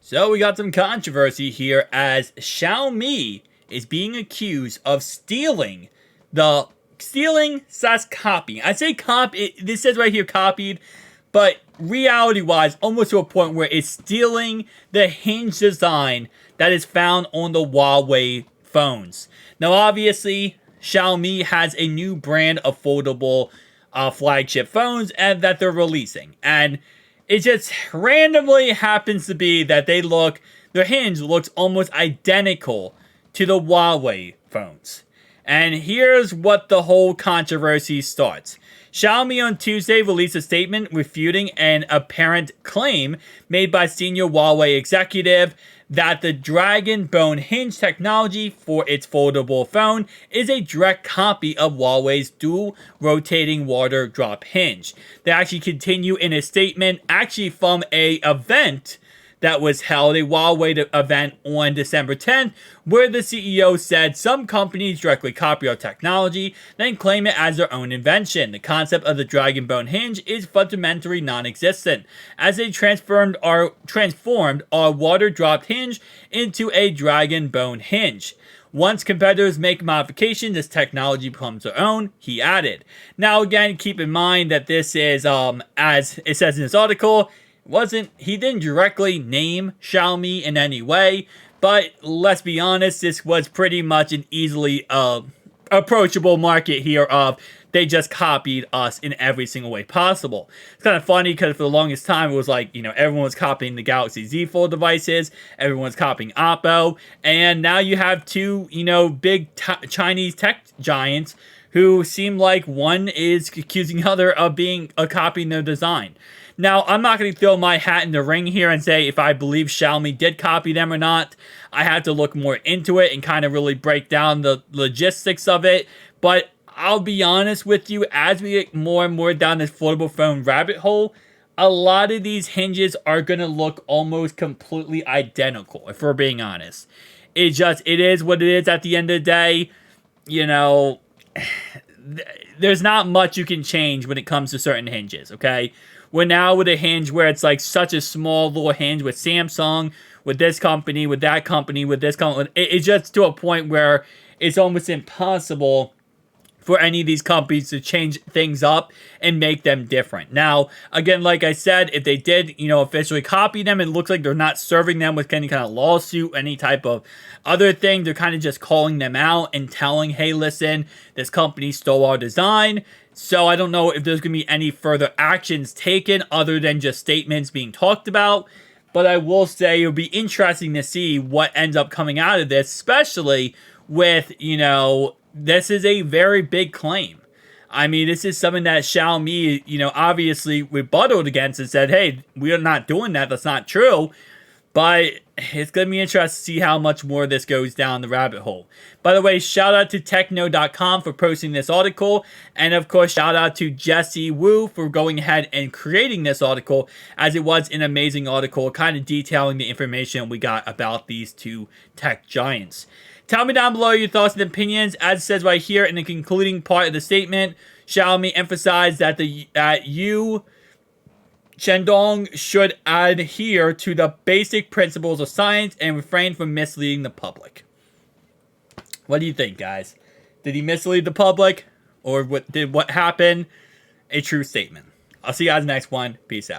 So we got some controversy here as Xiaomi is being accused of stealing slash copying. I say this says right here copied, but reality wise, almost to a point where it's stealing the hinge design that is found on the Huawei phones. Now, obviously, Xiaomi has a new brand of foldable flagship phones and that they're releasing, and it just randomly happens to be that their hinge looks almost identical to the Huawei phones. And here's what the whole controversy starts. Xiaomi on Tuesday released a statement refuting an apparent claim made by senior Huawei executive that the Dragon Bone hinge technology for its foldable phone is a direct copy of Huawei's dual rotating water drop hinge. They actually continue in a statement actually from a event that was held, a Huawei event on December 10th, where the CEO said some companies directly copy our technology, then claim it as their own invention. The concept of the Dragon Bone hinge is fundamentally non-existent, as they transformed our water-dropped hinge into a Dragon Bone hinge. Once competitors make modifications, this technology becomes their own, he added. Now again, keep in mind that this is, as it says in this article, he didn't directly name Xiaomi in any way, but let's be honest, this was pretty much an easily approachable market here of they just copied us in every single way possible. It's kind of funny because for the longest time it was like, everyone was copying the Galaxy Z Fold devices, everyone's copying Oppo, and now you have two, big Chinese tech giants who seem like one is accusing the other of copying their design. Now, I'm not going to throw my hat in the ring here and say if I believe Xiaomi did copy them or not. I have to look more into it and kind of really break down the logistics of it. But I'll be honest with you, as we get more and more down this foldable phone rabbit hole, a lot of these hinges are going to look almost completely identical, if we're being honest. It is what it is at the end of the day. There's not much you can change when it comes to certain hinges, okay? We're now with a hinge where it's like such a small little hinge with Samsung, with this company, with that company, with this company. It's just to a point where it's almost impossible for any of these companies to change things up and make them different. Now, again, like I said, if they did, officially copy them, it looks like they're not serving them with any kind of lawsuit, any type of other thing. They're kind of just calling them out and telling, hey, listen, this company stole our design. So I don't know if there's going to be any further actions taken other than just statements being talked about. But I will say it'll be interesting to see what ends up coming out of this, especially with, this is a very big claim. I mean, this is something that Xiaomi, obviously rebutted against and said, hey, we are not doing that. That's not true. But it's going to be interesting to see how much more this goes down the rabbit hole. By the way, shout out to techno.com for posting this article. And of course, shout out to Jesse Wu for going ahead and creating this article, as it was an amazing article kind of detailing the information we got about these two tech giants. Tell me down below your thoughts and opinions. As it says right here in the concluding part of the statement, Xiaomi emphasized that Shandong should adhere to the basic principles of science and refrain from misleading the public. What do you think, guys? Did he mislead the public? Or did what happened a true statement? I'll see you guys in the next one. Peace out.